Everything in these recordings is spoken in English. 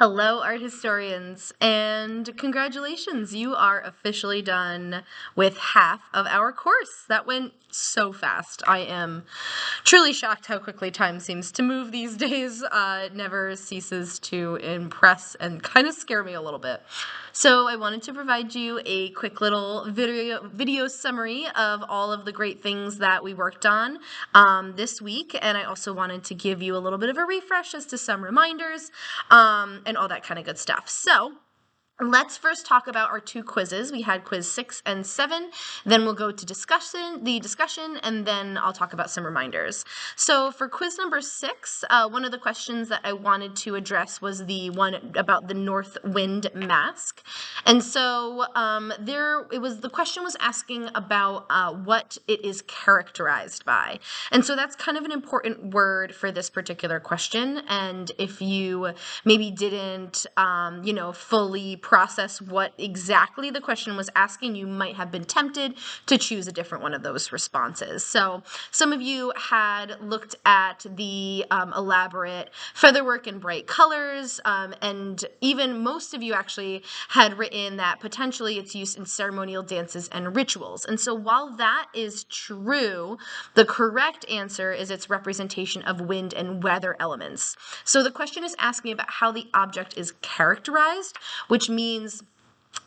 Hello, art historians, and congratulations, you are officially done with half of our course. That went so fast. I am truly shocked how quickly time seems to move these days. It never ceases to impress and kind of scare me a little bit. So I wanted to provide you a quick little video summary of all of the great things that we worked on this week, and I also wanted to give you a little bit of a refresh as to some reminders and all that kind of good stuff. So let's first talk about our two quizzes. We had quiz 6 and 7, then we'll go to discussion, and then I'll talk about some reminders. So for quiz number 6, one of the questions that I wanted to address was the one about the north wind mask. And so the question was asking about what it is characterized by. And so that's kind of an important word for this particular question. And if you maybe didn't, fully process what exactly the question was asking, you might have been tempted to choose a different one of those responses. So some of you had looked at the elaborate featherwork in bright colors, and even most of you actually had written that potentially it's used in ceremonial dances and rituals. And so while that is true, the correct answer is its representation of wind and weather elements. So the question is asking about how the object is characterized, which means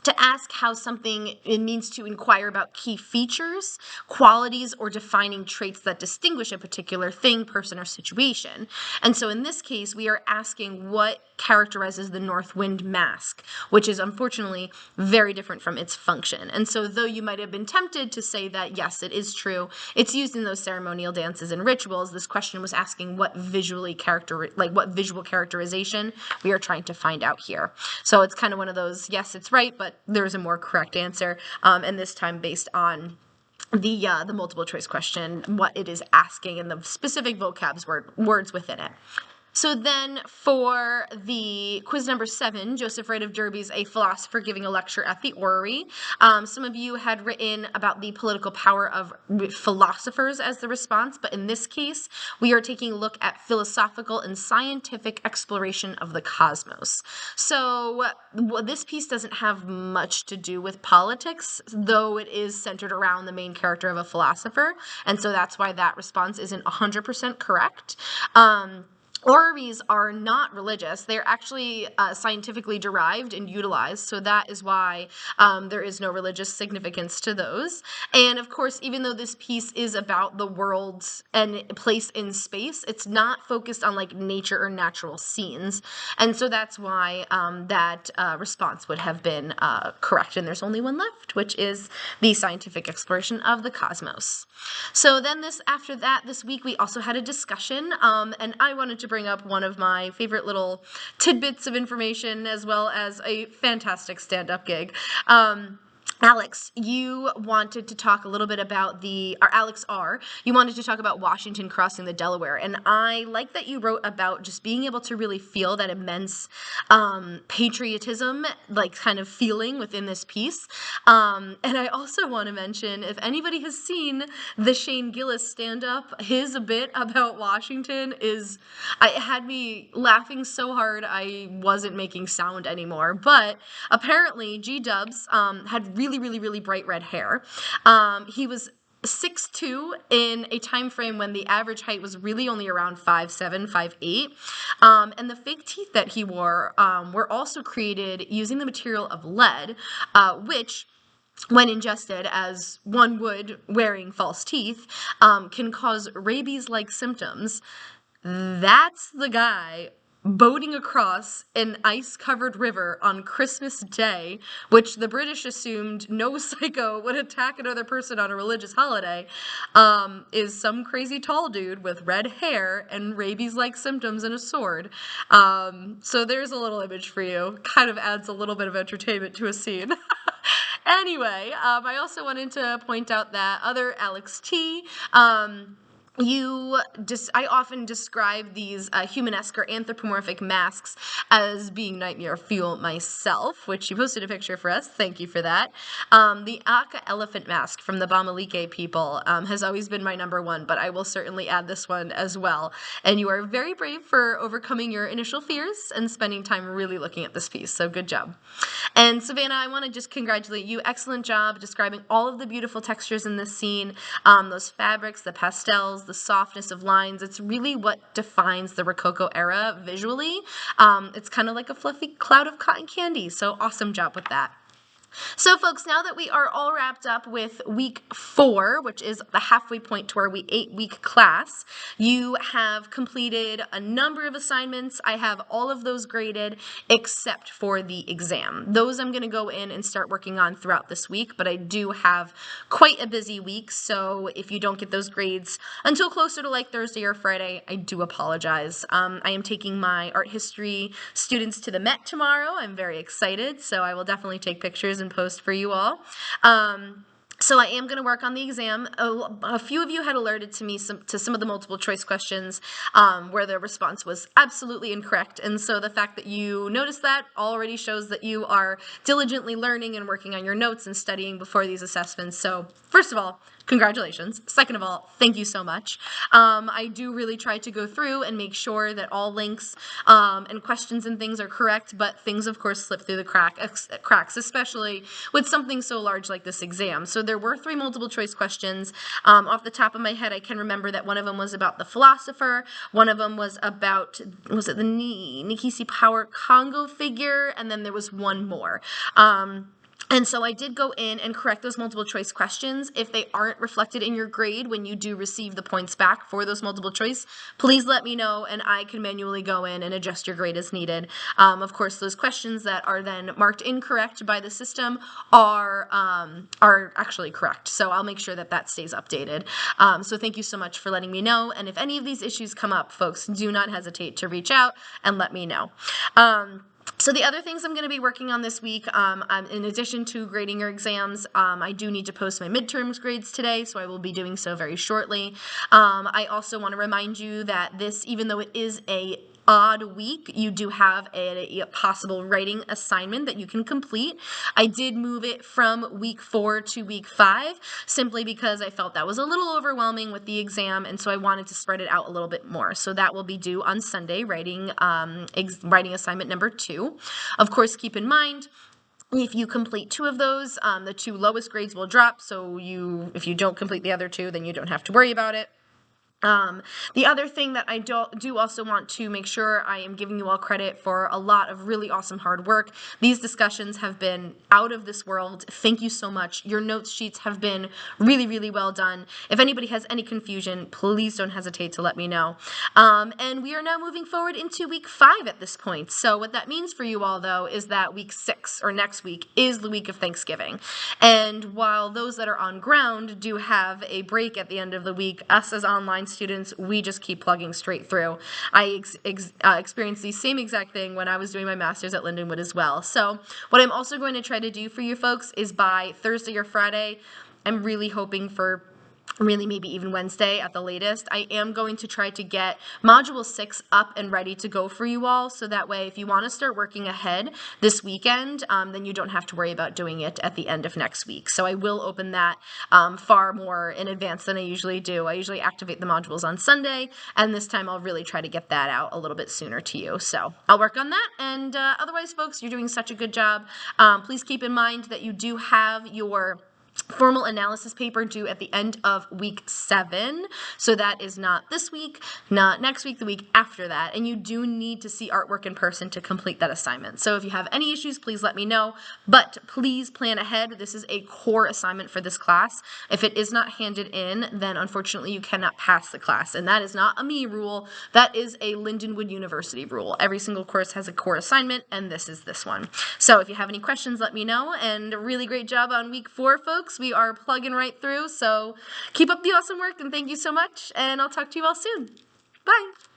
to ask how something, it means to inquire about key features, qualities, or defining traits that distinguish a particular thing, person, or situation. And so in this case, we are asking what characterizes the north wind mask, which is unfortunately very different from its function. And so though you might have been tempted to say that, yes, it is true, it's used in those ceremonial dances and rituals, this question was asking what visual characterization we are trying to find out here. So it's kind of one of those, yes, it's right, but there's a more correct answer, and this time based on the multiple choice question, what it is asking and the specific words within it. So then for the quiz number 7, Joseph Wright of Derby's A Philosopher Giving a Lecture at the Orrery. Some of you had written about the political power of philosophers as the response, but in this case, we are taking a look at philosophical and scientific exploration of the cosmos. So this piece doesn't have much to do with politics, though it is centered around the main character of a philosopher, and so that's why that response isn't 100% correct. Orreries are not religious. They're actually scientifically derived and utilized, so that is why there is no religious significance to those. And of course, even though this piece is about the world and place in space, it's not focused on like nature or natural scenes. And so that's why that response would have been correct. And there's only one left, which is the scientific exploration of the cosmos. So then this week, we also had a discussion, and I wanted to bring up one of my favorite little tidbits of information as well as a fantastic stand-up gig. Alex, you wanted to talk a little bit about Alex R., you wanted to talk about Washington crossing the Delaware, and I like that you wrote about just being able to really feel that immense patriotism, like kind of feeling within this piece. And I also want to mention, if anybody has seen the Shane Gillis stand-up, his bit about Washington it had me laughing so hard I wasn't making sound anymore, but apparently G-Dubs had really bright red hair. He was 6'2" in a time frame when the average height was really only around 5'7", 5'8", and the fake teeth that he wore were also created using the material of lead, which, when ingested, as one would wearing false teeth, can cause rabies-like symptoms. That's the guy boating across an ice-covered river on Christmas Day, which the British assumed no psycho would attack another person on a religious holiday, is some crazy tall dude with red hair and rabies-like symptoms and a sword. So there's a little image for you. Kind of adds a little bit of entertainment to a scene. Anyway, I also wanted to point out that other Alex T., I often describe these humanesque or anthropomorphic masks as being nightmare fuel myself, which you posted a picture for us. Thank you for that. The Aka elephant mask from the Bamileke people has always been my number one, but I will certainly add this one as well. And you are very brave for overcoming your initial fears and spending time really looking at this piece, so good job. And Savannah, I want to just congratulate you. Excellent job describing all of the beautiful textures in this scene, those fabrics, the pastels, the softness of lines. It's really what defines the Rococo era visually. It's kind of like a fluffy cloud of cotton candy, so awesome job with that. So folks, now that we are all wrapped up with week 4, which is the halfway point to our 8-week class, you have completed a number of assignments. I have all of those graded except for the exam. Those I'm going to go in and start working on throughout this week, but I do have quite a busy week, so if you don't get those grades until closer to like Thursday or Friday, I do apologize. I am taking my art history students to the Met tomorrow. I'm very excited, so I will definitely take pictures and post for you all. So I am going to work on the exam. A few of you had alerted to me to some of the multiple choice questions where the response was absolutely incorrect. And so the fact that you noticed that already shows that you are diligently learning and working on your notes and studying before these assessments. So first of all, congratulations. Second of all, thank you so much. I do really try to go through and make sure that all links and questions and things are correct, but things, of course, slip through the cracks, especially with something so large like this exam. So there were 3 multiple choice questions. Off the top of my head, I can remember that one of them was about the philosopher, one of them was about, was it the Nikisi Power Congo figure, and then there was one more. And so I did go in and correct those multiple choice questions. If they aren't reflected in your grade when you do receive the points back for those multiple choice, please let me know and I can manually go in and adjust your grade as needed. Of course, those questions that are then marked incorrect by the system are actually correct. So I'll make sure that that stays updated. So thank you so much for letting me know. And if any of these issues come up, folks, do not hesitate to reach out and let me know. So the other things I'm going to be working on this week, in addition to grading your exams, I do need to post my midterms grades today, so I will be doing so very shortly. I also want to remind you that this, even though it is a odd week, you do have a possible writing assignment that you can complete. I did move it from week 4 to week 5 simply because I felt that was a little overwhelming with the exam, and so I wanted to spread it out a little bit more. So that will be due on Sunday, writing assignment number 2. Of course, keep in mind, if you complete 2 of those, the 2 lowest grades will drop, so if you don't complete the other 2, then you don't have to worry about it. The other thing that I do also want to make sure I am giving you all credit for a lot of really awesome hard work. These discussions have been out of this world. Thank you so much. Your notes sheets have been really, really well done. If anybody has any confusion, please don't hesitate to let me know. And we are now moving forward into week 5 at this point. So what that means for you all, though, is that week 6, or next week, is the week of Thanksgiving. And while those that are on ground do have a break at the end of the week, us as online students, we just keep plugging straight through. I experienced the same exact thing when I was doing my master's at Lindenwood as well. So what I'm also going to try to do for you folks is by Thursday or Friday, I'm really hoping for maybe even Wednesday at the latest, I am going to try to get Module 6 up and ready to go for you all, so that way if you want to start working ahead this weekend, then you don't have to worry about doing it at the end of next week. So I will open that far more in advance than I usually do. I usually activate the modules on Sunday, and this time I'll really try to get that out a little bit sooner to you. So I'll work on that, and otherwise, folks, you're doing such a good job. Please keep in mind that you do have your formal analysis paper due at the end of week 7. So that is not this week, not next week, the week after that. And you do need to see artwork in person to complete that assignment. So if you have any issues, please let me know. But please plan ahead. This is a core assignment for this class. If it is not handed in, then unfortunately you cannot pass the class. And that is not a me rule. That is a Lindenwood University rule. Every single course has a core assignment, and this is this one. So if you have any questions, let me know. And a really great job on week 4, folks. We are plugging right through, so keep up the awesome work, and thank you so much, and I'll talk to you all soon. Bye!